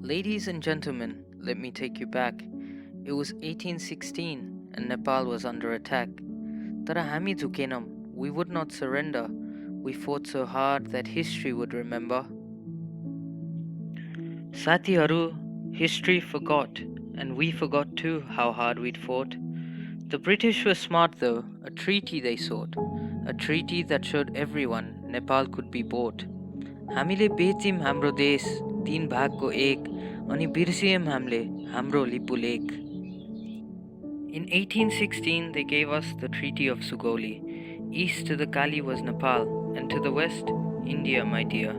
Ladies and gentlemen, let me take you back. It was 1816 and Nepal was under attack. Tara हामी झुकेनम, we would not surrender. We fought so hard that history would remember. Sathiharu, history forgot, and we forgot too how hard we'd fought. The British were smart though, a treaty they sought, a treaty that showed everyone Nepal could be bought. हामीले बेच्यौं हाम्रो देश तीन भागको एक अनि बिर्सियौं हामीले हाम्रो Lipulekh. In 1816 they gave us the Treaty of Sugoli. East to the Kali was Nepal and to the west India, my dear.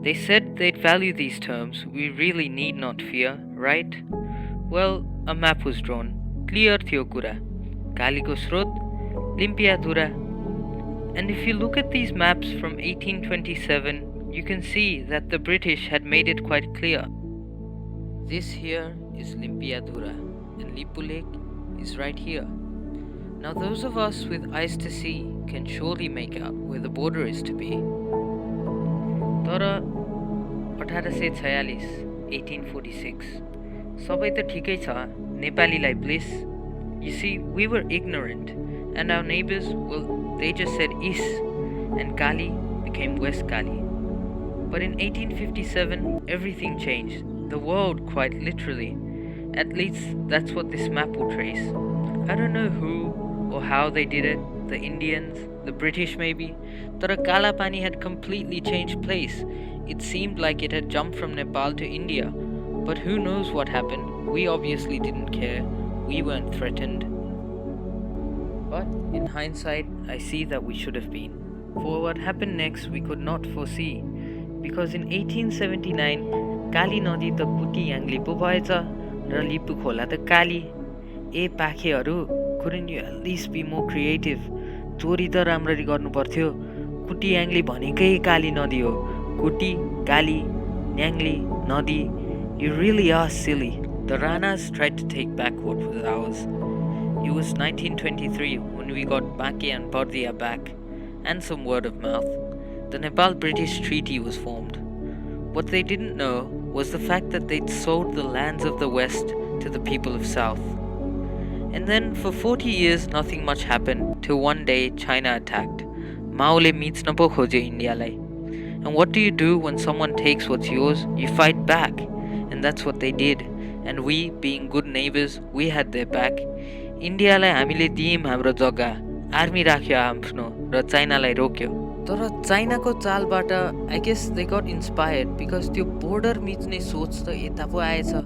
They said they'd value these terms, we really need not fear, right? Well, a map was drawn. Clear थियो कुरा. कालीको स्रोत Limpiyadhura. And if you look at these maps from 1827, you can see that the British had made it quite clear. This here is Limpiadhura and Lipulekh is right here. Now those of us with eyes to see can surely make out where the border is to be. तर 1846, 1846 सबै त ठिकै छ, नेपालीलाई bliss. You see, we were ignorant and our neighbors, well, they just said Is and Kali became West Kali. But in 1857, everything changed. The world, quite literally. At least that's what this map will trace. I don't know who or how they did it, the Indians, the British maybe, but Kalapani had completely changed place. It seemed like it had jumped from Nepal to India. But who knows what happened? We obviously didn't care. We weren't threatened. But in hindsight, I see that we should have been. For what happened next, we could not foresee. Because in 1879, Kali Nadi ta Kuti Yangli po bhaecha ra Lipu khola ta Kali. A पाखेहरु, couldn't you at least be more creative? चोरी त राम्ररी गर्नु पर्थ्यो. कुटी याङली भनेकै काली नदी हो. कुटी, काली, न्याङली, नदी. You really are silly. The Ranas tried to take back what was ours. It was 1923 when we got Baki and Bardia back, and some word of mouth. The Nepal-British Treaty was formed. What they didn't know was the fact that they'd sold the lands of the West to the people of South. And then for 40 years nothing much happened till one day China attacked. Maole meets na po khoje India lai. And what do you do when someone takes what's yours? You fight back. And that's what they did. And we, being good neighbors, we had their back. India lai हामीले दियौं हाम्रो जग्गा, army राख्यो आफ्नो र चाइनालाई रोक्यो. तर चाइनाको चालबाट I guess they got inspired because त्यो border मिच्ने सोच त यता पो आएछ.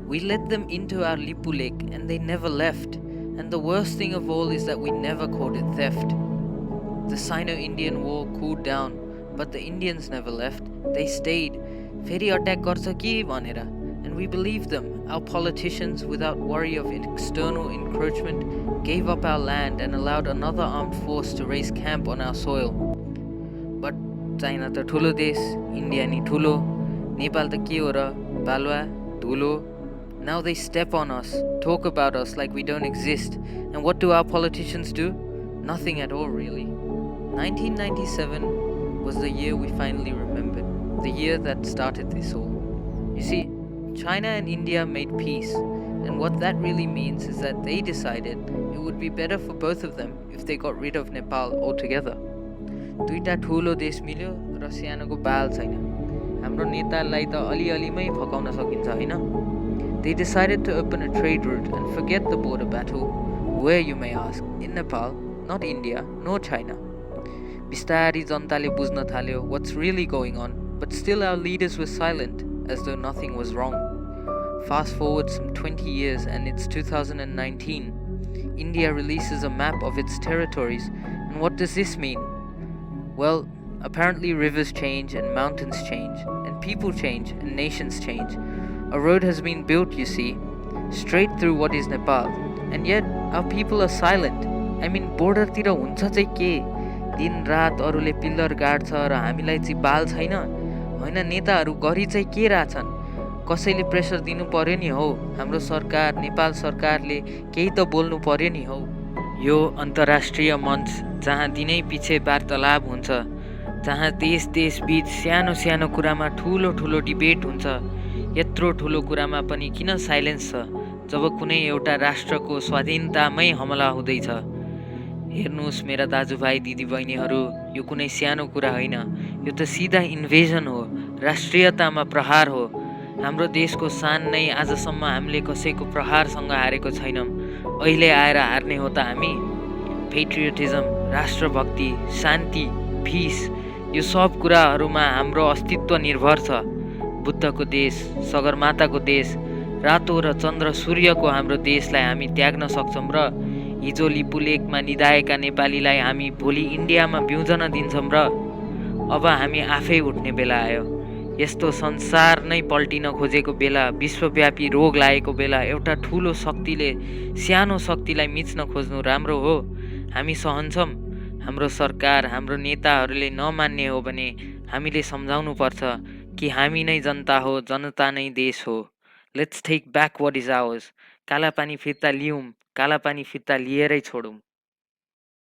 We let them into our Lipulekh and they never left. And the worst thing of all is that we never called it theft. The Sino-Indian War cooled down, but the Indians never left. They stayed. Feri attack garcha ki bhanera. And we believed them. Our politicians, without worry of external encroachment, gave up our land and allowed another armed force to raise camp on our soil. But China ta thulo desh, India ni thulo, Nepal ta ke ho ra, balwa, dhulo. Now they step on us, talk about us like we don't exist. And what do our politicians do? Nothing at all, really. 1997 was the year we finally remembered. The year that started this all. You see, China and India made peace. And what that really means is that they decided it would be better for both of them if they got rid of Nepal altogether. दुईटा ठुलो देश मिल्यो र सानोको बाल छैन. हाम्रो नेतालाई त अलिअलिमै फकाउन सकिन्छ हैन. They decided to open a trade route and forget the border battle. Where, you may ask? In Nepal, not India, nor China. Bistari jantale buzhna thalyo what's really going on, but still our leaders were silent, as though nothing was wrong. Fast forward some 20 years and it's 2019. India releases a map of its territories, and what does this mean? Well, apparently rivers change and mountains change, and people change and nations change. A road has been built, you see, straight through what is Nepal, and yet our people are silent. I mean, border tira huncha chai ke? दिन रात अरूले pillar गाड्छ र हामीलाई चाहिँ बाल छैन. हैन, नेताहरू गरी चाहिँ के राछन्? कसैले प्रेसर दिनु पर्यो नि हौ. हाम्रो सरकार, नेपाल सरकारले केही त बोल्नु पर्यो नि हौ. यो अन्तर्राष्ट्रिय मञ्च जहाँ दिनै पछि वार्तालाप हुन्छ, जहाँ देश बीच सानो सानो कुरामा ठुलो ठुलो डिबेट हुन्छ, यत्रो ठुलो कुरामा पनि किन साइलेन्स छ जब कुनै एउटा राष्ट्रको स्वाधीनतामै हमला हुँदैछ? हेर्नुहोस् मेरा दाजुभाइ दिदीबहिनीहरू, यो कुनै सानो कुरा होइन, यो त सिधा इन्भेजन हो, राष्ट्रियतामा प्रहार हो। हाम्रो देशको शान नै आजसम्म हामीले कसैको प्रहारसँग हारेको छैनौँ। अहिले आएर हार्ने हो त हामी? पेट्रियटिजम, राष्ट्रभक्ति, शान्ति, पिस, यो सब कुराहरूमा हाम्रो अस्तित्व निर्भर छ। बुद्धको देश, सगरमाताको देश, रातो र चन्द्र सूर्यको हाम्रो देशलाई हामी त्याग्न सक्छौँ र हिजो लिपुलेखमा निधाएका नेपालीलाई हामी भोलि इन्डियामा बिउजन दिन्छौँ र अब हामी आफै उठ्ने बेला आयो। यस्तो संसार नै पल्टिन खोजेको बेला, विश्वव्यापी रोग लागेको बेला एउटा ठुलो शक्तिले सानो शक्तिलाई मिच्न खोज्नु राम्रो हो? हामी सहन्छौँ? हाम्रो सरकार, हाम्रो नेताहरूले नमान्ने हो भने हामीले सम्झाउनु पर्छ कि हामी नै जनता हो, जनता नै देश हो। Let's take back what is ours. Kalapani फिर्ता लियौँ, कालापानी फिर्ता लिएरै छोडौँ।